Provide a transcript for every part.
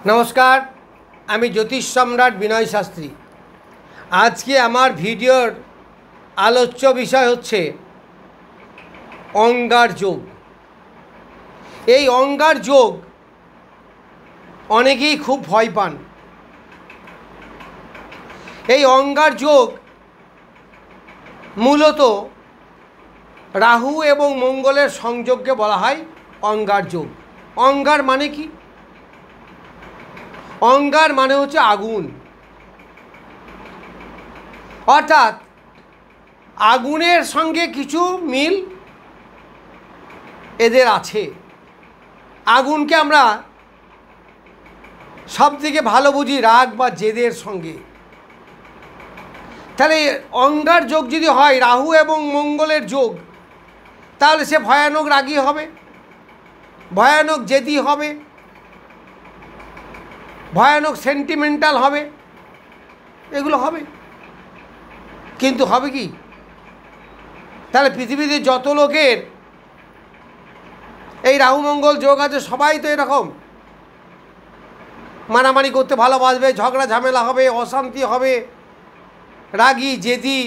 नमस्कार आमी ज्योतिष सम्राट विनय शास्त्री। आज के आमार भिडियोर आलोच्य विषय होच्छे अंगार जोग। এই अंगार जोग অনেকেই खूब भय पान। এই अंगार जोग मूलत राहु एवं मंगलेर संयोगके बला हय अंगार जोग। अंगार माने कि? अंगार माने होच्छे आगुन, अर्थात आगुनेर संगे किछु मिल एदेर आछे। आगुनके आमरा सबथेके भालो बुझी राग बा जेदेर संगे। ताहले अंगार जोग यदि हय राहु एवं मंगलेर जोग, ताहले से भयानक रागी हबे, भयानक जेदी हबे, भयानक सेंटिमेंटाल हबे, एगुलो हबे। किन्तु हबे कि? ताहले पृथिवीते जत लोकेर এই রাহু মঙ্গল যোগ আছে সবাই তো এরকম মারামারি করতে ভালোবাসবে, ঝগড়া ঝামেলা হবে, অশান্তি হবে, রাগী জেদি,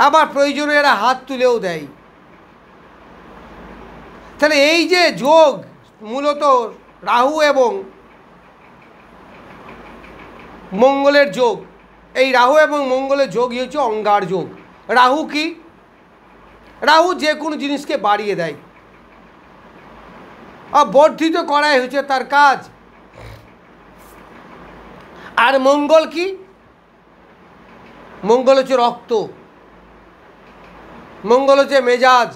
আবার প্রয়োজনে এরা হাত তুলেও দেয়। তাহলে এই যে যোগ মূলত রাহু এবং মঙ্গলের যোগ, এই রাহু এবং মঙ্গলের যোগই হচ্ছে অঙ্গার যোগ। রাহু কি? রাহু যে কোনো জিনিসকে বাড়িয়ে দেয়, বর্ধিত করাই হচ্ছে তার কাজ। আর মঙ্গল কি? মঙ্গল হচ্ছে রক্ত, মঙ্গল হচ্ছে মেজাজ,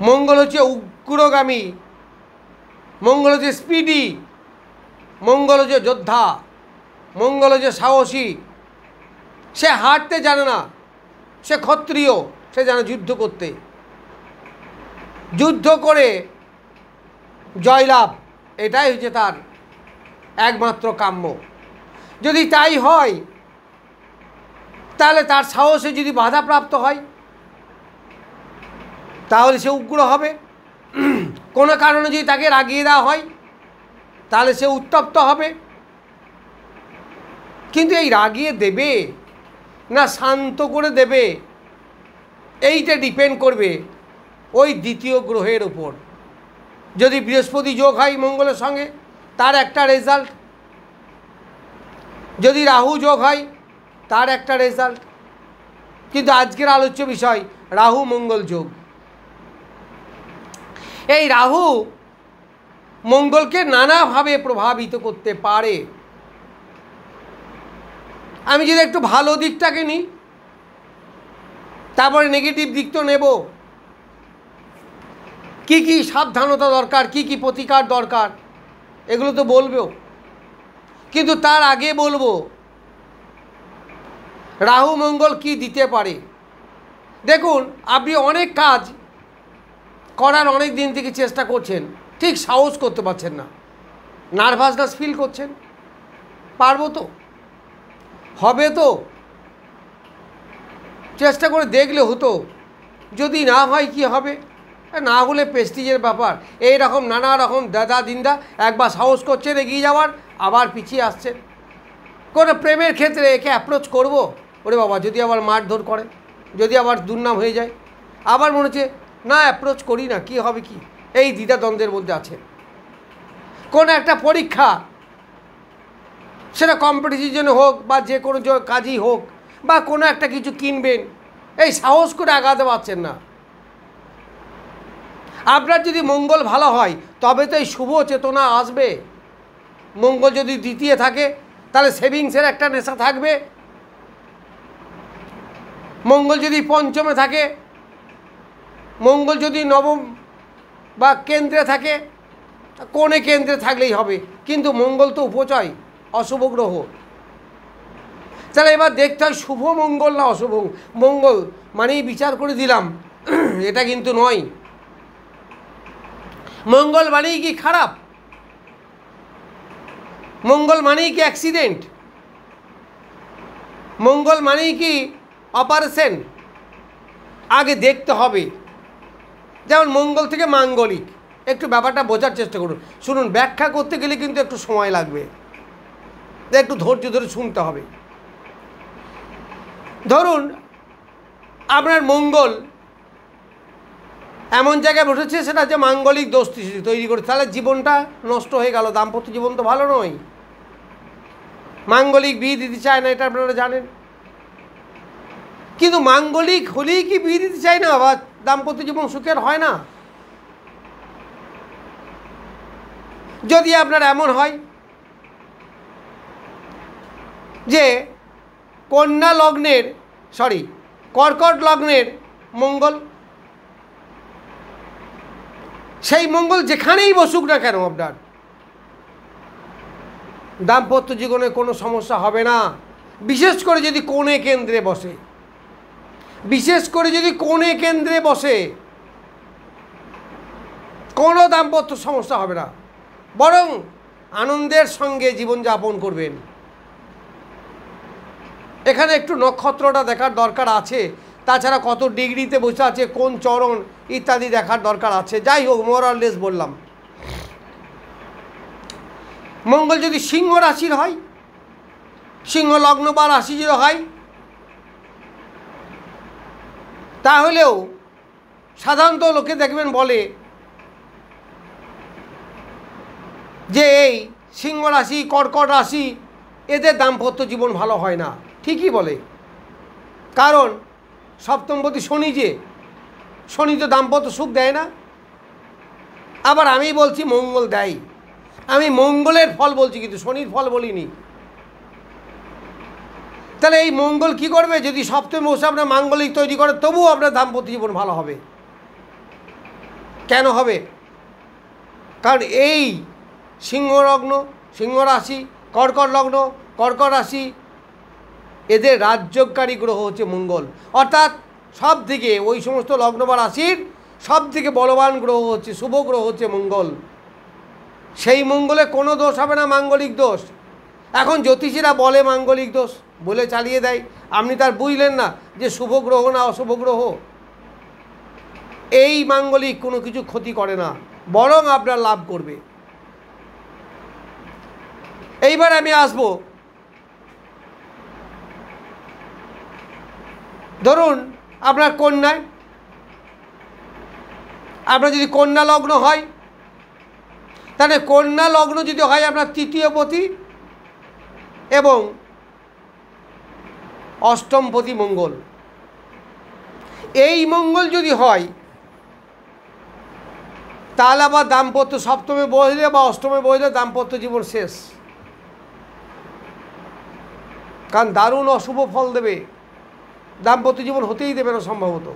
মঙ্গল হচ্ছে উগ্রগামী, মঙ্গল হচ্ছে স্পিডি, মঙ্গল হচ্ছে যোদ্ধা, মঙ্গল হচ্ছে সাহসী। সে হারতে জানে না, সে ক্ষত্রিয়, সে জানে যুদ্ধ করতে, যুদ্ধ করে জয়লাভ, এটাই হচ্ছে তার একমাত্র কাম্য। যদি তাই হয় তাহলে তার সাহসে যদি বাধাপ্রাপ্ত হয় তাহলে সে উগ্র হবে। কোনো কারণে যদি তাকে রাগিয়ে দেওয়া হয় তাহলে সে উত্তপ্ত হবে। কিন্তু এই রাগিয়ে দেবে না শান্ত করে দেবে, এইটা ডিপেন্ড করবে ওই দ্বিতীয় গ্রহের উপর। যদি বৃহস্পতি যোগ হয় মঙ্গলের সঙ্গে তার একটা রেজাল্ট, যদি রাহু যোগ হয় তার একটা রেজাল্ট। কিন্তু আজকের আলোচ্য বিষয় রাহু মঙ্গল যোগ। এই রাহু মঙ্গলকে নানাভাবে প্রভাবিত করতে পারে। আমি যদি একটু ভালো দিকটাকে নিই, তারপরে নেগেটিভ দিক তো নেব। কি কি সাবধানতা দরকার, কি কি প্রতিকার দরকার, এগুলো তো বলবো। কিন্তু তার আগে বলবো রাহু মঙ্গল কি দিতে পারে। দেখুন, আপনি অনেক কাজ করার অনেক দিন থেকে চেষ্টা করছেন, ঠিক সাহস করতে পারছেন না, নার্ভাসনেস ফিল করছেন। পারবো তো? হবে তো? চেষ্টা করে দেখলে হতো। যদি না হয় কি হবে? না হলে প্রেস্টিজের ব্যাপার। এই রকম নানা রকম দাদা দিনদা একবার সাহস করছেন এগিয়ে যাওয়ার, আবার পিছিয়ে আসছেন। কোনো প্রেমের ক্ষেত্রে একে অ্যাপ্রোচ করব, ওরে বাবা যদি আবার মারধর করে, যদি আবার দুর্নাম হয়ে যায়, আবার মনে হচ্ছে না অ্যাপ্রোচ করি না, কি হবে কি, এই দ্বিধাদ্বন্দ্বের মধ্যে আছে। কোনো একটা পরীক্ষা, সেটা কম্পিটিশন হোক বা যে কোনো কাজই হোক, বা কোনো একটা কিছু কিনবেন, এই সাহস করে আগাতে পারছেন না। আপনার যদি মঙ্গল ভালো হয় তবে তো এই শুভ চেতনা আসবে। মঙ্গল যদি দ্বিতীয় থাকে তাহলে সেভিংসের একটা নেশা থাকবে। মঙ্গল যদি পঞ্চমে থাকে, মঙ্গল যদি নবম বা কেন্দ্রে থাকে, কোণে কেন্দ্রে থাকলেই হবে। কিন্তু মঙ্গল তো উপচয়, অশুভ গ্রহ। তাহলে এবার দেখতে হয় শুভ মঙ্গল না অশুভ মঙ্গল মানেই বিচার করে দিলাম, এটা কিন্তু নয়। মঙ্গল মানেই কি খারাপ? মঙ্গল মানেই কি অ্যাক্সিডেন্ট? মঙ্গল মানেই কি অপারেশন? আগে দেখতে হবে। যেমন মঙ্গল থেকে মাঙ্গলিক, একটু ব্যাপারটা বোঝার চেষ্টা করুন। শুনুন, ব্যাখ্যা করতে গেলে কিন্তু একটু সময় লাগবে, একটু ধৈর্য ধরে শুনতে হবে। ধরুন আপনার মঙ্গল এমন জায়গায় বসেছে, সেটা যে মাঙ্গলিক দোষ তৈরি করে, তাহলে জীবনটা নষ্ট হয়ে গেল। দাম্পত্য জীবন তো ভালো নয়। মাঙ্গলিক বিয়ে দিতে চায় না, এটা আপনারা জানেন। কিন্তু মাঙ্গলিক হলেই কি বিয়ে দিতে চায় না বা দাম্পত্য জীবন সুখের হয় না? যদি আপনার এমন হয় যে কন্যা লগ্নের কর্কট লগ্নের মঙ্গল, সেই মঙ্গল যেখানেই বসুক না কেন আপনার দাম্পত্য জীবনে কোনো সমস্যা হবে না। বিশেষ করে যদি কোণে কেন্দ্রে বসে, কোনো দাম্পত্য সমস্যা হবে না, বরং আনন্দের সঙ্গে জীবনযাপন করবেন। এখানে একটু নক্ষত্রটা দেখার দরকার আছে, তাছাড়া কত ডিগ্রিতে বসে আছে, কোন চরণ ইত্যাদি দেখার দরকার আছে। যাই হোক, মোরাললেস বললাম। মঙ্গল যদি সিংহ রাশির হয়, সিংহ লগ্ন বা রাশি যদি হয়, তাহলেও সাধারণত লোকে দেখবেন বলে যে এই সিংহ রাশি, কর্কট রাশি, এদের দাম্পত্য জীবন ভালো হয় না। ঠিকই বলে, কারণ সপ্তমপতি শনি তো দাম্পত্য সুখ দেয় না। আবার আমি বলছি মঙ্গল দেয়, আমি মঙ্গলের ফল বলছি, কিন্তু শনির ফল বলিনি। তাহলে এই মঙ্গল কি করবে? যদি সপ্তমে বসে আপনার মাঙ্গলিক তৈরি করে, তবুও আপনার দাম্পত্য জীবন ভালো হবে। কেন হবে? কারণ এই সিংহ লগ্ন, সিংহ রাশি, কর্কট লগ্ন, কর্কট রাশি, এদের রাজ্যকারী গ্রহ হচ্ছে মঙ্গল। অর্থাৎ সব থেকে ওই সমস্ত লগ্ন বা রাশির সব থেকে বলবান গ্রহ হচ্ছে, শুভ গ্রহ হচ্ছে মঙ্গল। সেই মঙ্গলে কোনো দোষ হবে না, মাঙ্গলিক দোষ। এখন জ্যোতিষীরা বলে মাঙ্গলিক দোষ বলে চালিয়ে দেয়, আপনি তার বুঝলেন না যে শুভ গ্রহ না অশুভ গ্রহ। এই মাঙ্গলিক কোনো কিছু ক্ষতি করে না, বরং আপনার লাভ করবে। এইবার আমি আসবো, ধরুন আপনার কন্যায়, আপনার যদি কন্যা লগ্ন হয়, তাহলে কন্যা লগ্ন যদি হয় আপনার তৃতীয়পতি এবং অষ্টমপতি মঙ্গল, এই মঙ্গল যদি হয়, তাহলে আবার দাম্পত্য সপ্তমে বসলে বা অষ্টমে বসলে দাম্পত্য জীবন শেষ। কারণ দারুণ অশুভ ফল দেবে, দাম্পত্য জীবন হতেই দেবে না সম্ভবত,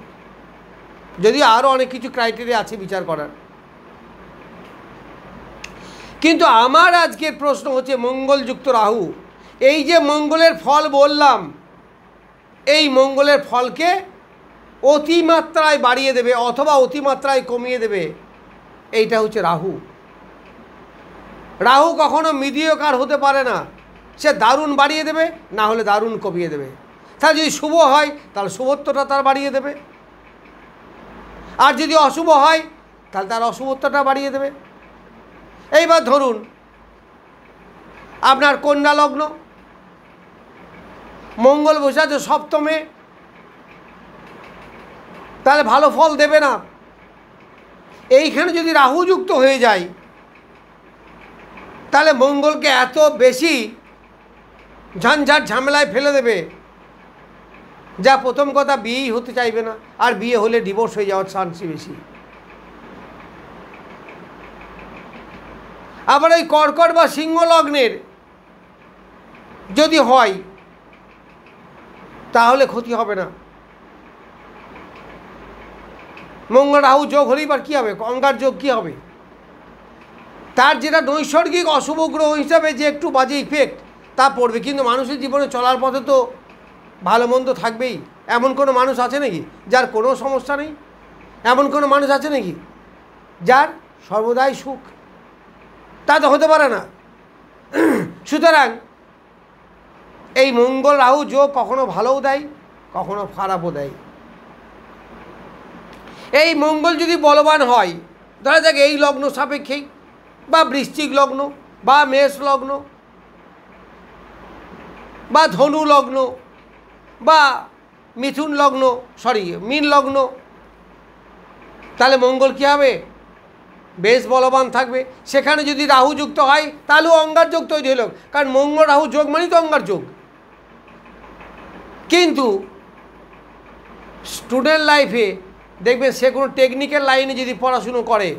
যদি আরও অনেক কিছু ক্রাইটেরিয়া আছে বিচার করার। কিন্তু আমার আজকের প্রশ্ন হচ্ছে মঙ্গলযুক্ত রাহু, এই যে মঙ্গলের ফল বললাম, এই মঙ্গলের ফলকে অতিমাত্রায় বাড়িয়ে দেবে অথবা অতিমাত্রায় কমিয়ে দেবে, এইটা হচ্ছে রাহু। রাহু কখনো মিডিয়কার হতে পারে না, সে দারুণ বাড়িয়ে দেবে, না হলে দারুণ কমিয়ে দেবে। তাহলে যদি শুভ হয় তাহলে শুভত্বটা তার বাড়িয়ে দেবে, আর যদি অশুভ হয় তাহলে তার অশুভত্বটা বাড়িয়ে দেবে। এইবার ধরুন আপনার কন্যা লগ্ন, মঙ্গল বসে আছে সপ্তমে, তাহলে ভালো ফল দেবে না। এইখানে যদি রাহু যুক্ত হয়ে যায়, তাহলে মঙ্গলকে এত বেশি ঝঞ্ঝাট ঝামেলায় ফেলে দেবে, যা প্রথম কথা বিয়েই হতে চাইবে না, আর বিয়ে হলে ডিভোর্স হয়ে যাওয়ার চান্সই বেশি। আবার এই কর্কট বা সিংহ লগ্নের যদি হয়, তাহলে ক্ষতি হবে না। মঙ্গল রাহু যোগ হলেই বা কী হবে? অঙ্গার যোগ কী হবে? তার যেটা নৈসর্গিক অশুভ গ্রহ হিসাবে যে একটু বাজে ইফেক্ট তা পড়বে, কিন্তু মানুষের জীবনে চলার পথে তো ভালো মন্দ থাকবেই। এমন কোনো মানুষ আছে নাকি যার কোনো সমস্যা নেই? এমন কোনো মানুষ আছে নাকি যার সর্বদাই সুখ? তা তো হতে পারে না। সুতরাং এই মঙ্গল রাহু যোগ কখনো ভালোও দেয়, কখনো খারাপও দেয়। এই মঙ্গল যদি বলবান হয়, ধরা যাক এই লগ্ন সাপেক্ষেই, বা বৃশ্চিক লগ্ন, বা মেষ লগ্ন, বা ধনু লগ্ন, বা মিথুন লগ্ন, মীন লগ্ন, তাহলে মঙ্গল কী হবে? বেশ বলবান থাকবে। সেখানে যদি রাহু যুক্ত হয় তাহলেও অঙ্গার যোগ তৈরি হলো, কারণ মঙ্গল রাহু যোগ মানেই তো অঙ্গার যোগ। কিন্তু স্টুডেন্ট লাইফে দেখবেন সে কোনো টেকনিক্যাল লাইনে যদি পড়াশুনো করে,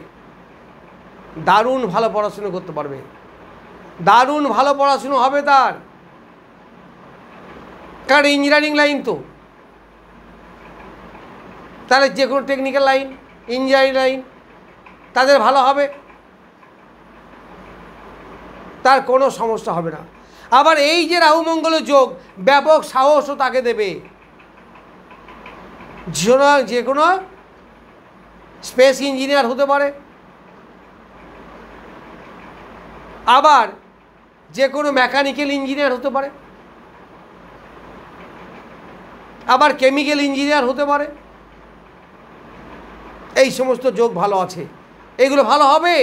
দারুণ ভালো পড়াশুনো করতে পারবে, দারুণ ভালো পড়াশুনো হবে তার, কারণ ইঞ্জিনিয়ারিং লাইন তো। তাহলে যে কোনো টেকনিক্যাল লাইন, ইঞ্জিনিয়ারিং লাইন তাদের ভালো হবে, তার কোনো সমস্যা হবে না। আবার এই যে রাহু মঙ্গলের যোগ ব্যাপক সাহসও তাকে দেবে। যে কোনো স্পেস ইঞ্জিনিয়ার হতে পারে, আবার যে কোনো মেকানিক্যাল ইঞ্জিনিয়ার হতে পারে, আবার কেমিক্যাল ইঞ্জিনিয়ার হতে পারে। এই সমস্ত যোগ ভালো আছে, এইগুলো ভালো হবে।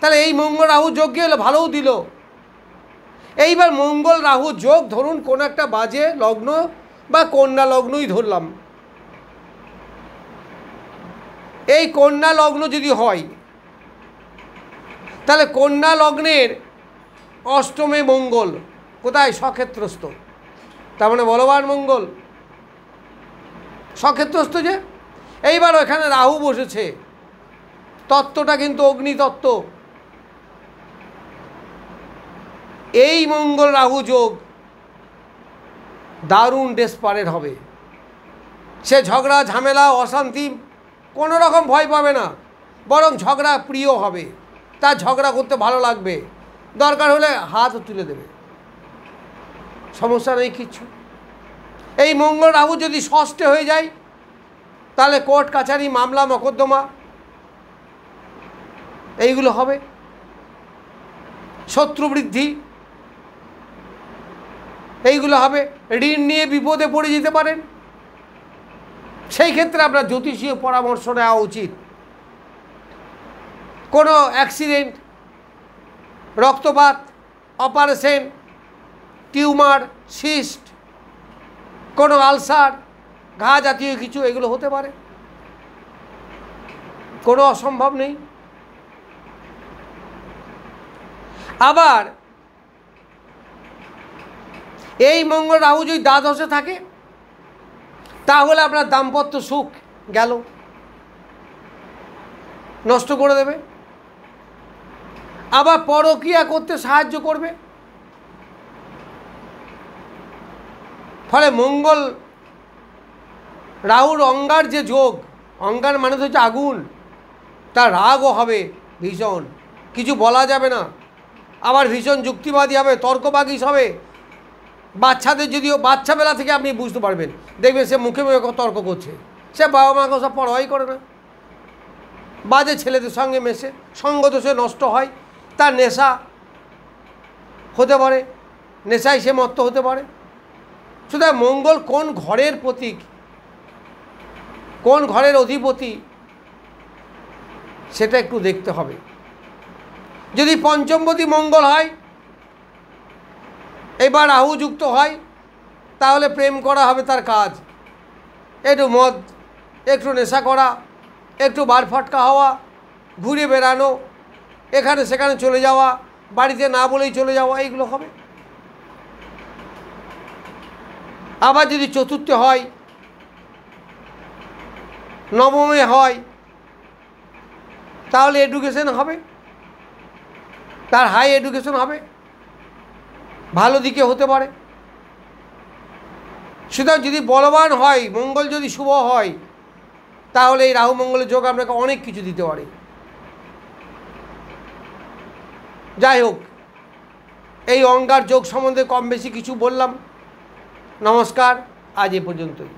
তাহলে এই মঙ্গল রাহু যোগ গিয়ে হলো, ভালোও দিল। এইবার মঙ্গল রাহু যোগ ধরুন কোনো একটা বাজে লগ্ন বা কন্যা লগ্নই ধরলাম, এই কন্যা লগ্ন যদি হয় তাহলে কন্যা লগ্নের অষ্টমে মঙ্গল কোথায়? স্বক্ষেত্রস্থ, তার মানে বলবান মঙ্গল স্বক্ষেত্রস্থ। যে এইবার ওখানে রাহু বসেছে, তত্ত্বটা কিন্তু অগ্নিতত্ত্ব। এই মঙ্গল রাহু যোগ দারুণ ডেসপারেট হবে। সে ঝগড়া ঝামেলা অশান্তি কোনো রকম ভয় পাবে না, বরং ঝগড়া প্রিয় হবে, তার ঝগড়া করতে ভালো লাগবে, দরকার হলে হাতও তুলে দেবে, সমস্যা নেই কিচ্ছু। এই মঙ্গল রাহু যদি ষষ্ঠে হয়ে যায় তাহলে কোর্ট কাছারি মামলা মকদ্দমা এইগুলো হবে, শত্রু বৃদ্ধি এইগুলো হবে, ঋণ নিয়ে বিপদে পড়ে যেতে পারেন। সেই ক্ষেত্রে আপনার জ্যোতিষীয় পরামর্শ নেওয়া উচিত। কোনো অ্যাক্সিডেন্ট, রক্তপাত, অপারেশন, টিউমার, সিস্ট, কোনো আলসার, ঘা জাতীয় কিছু এগুলো হতে পারে, কোনো অসম্ভব নেই। আবার এই মঙ্গল রাহু যদি দ্বাদশে থাকে তাহলে আপনার দাম্পত্য সুখ গেল, নষ্ট করে দেবে। আবার পরক্রিয়া করতে সাহায্য করবে। ফলে মঙ্গল রাহুর অঙ্গার যে যোগ, অঙ্গার মানে তো হচ্ছে আগুন, তার রাগও হবে ভীষণ, কিছু বলা যাবে না। আবার ভীষণ যুক্তিবাদী হবে, তর্কবাগীশ হবে। বাচ্চাদের যদিও বাচ্চাবেলা থেকে আপনি বুঝতে পারবেন, দেখবেন সে মুখে মুখে তর্ক করছে, সে বাবা মাকে সব পড়াই করে না, বাজে ছেলেদের সঙ্গে মেশে, সঙ্গ দোষে নষ্ট হয়, তার নেশা হতে পারে, নেশায় সে মত্ত হতে পারে। সুতরাং মঙ্গল কোন ঘরের প্রতীক, কোন ঘরের অধিপতি, সেটা একটু দেখতে হবে। যদি পঞ্চমপতি মঙ্গল হয়, এবার রাহু যুক্ত হয়, তাহলে প্রেম করা হবে তার কাজ। একটু মদ, একটু নেশা করা, একটু বার ফটকা হওয়া, ঘুরে বেড়ানো, এখানে সেখানে চলে যাওয়া, বাড়িতে না বলেই চলে যাওয়া, এইগুলো হবে। আবার যদি চতুর্থে হয়, নবমে হয়, তাহলে এডুকেশন হবে, তার হাই এডুকেশন হবে, ভালো দিকে হতে পারে। সুতরাং যদি বলবান হয়, মঙ্গল যদি শুভ হয়, তাহলে এই রাহু মঙ্গলের যোগ আপনাকে অনেক কিছু দিতে পারে। যাই হোক, এই অঙ্গার যোগ সম্বন্ধে কম বেশি কিছু বললাম। নমস্কার, আজ এ পর্যন্তই।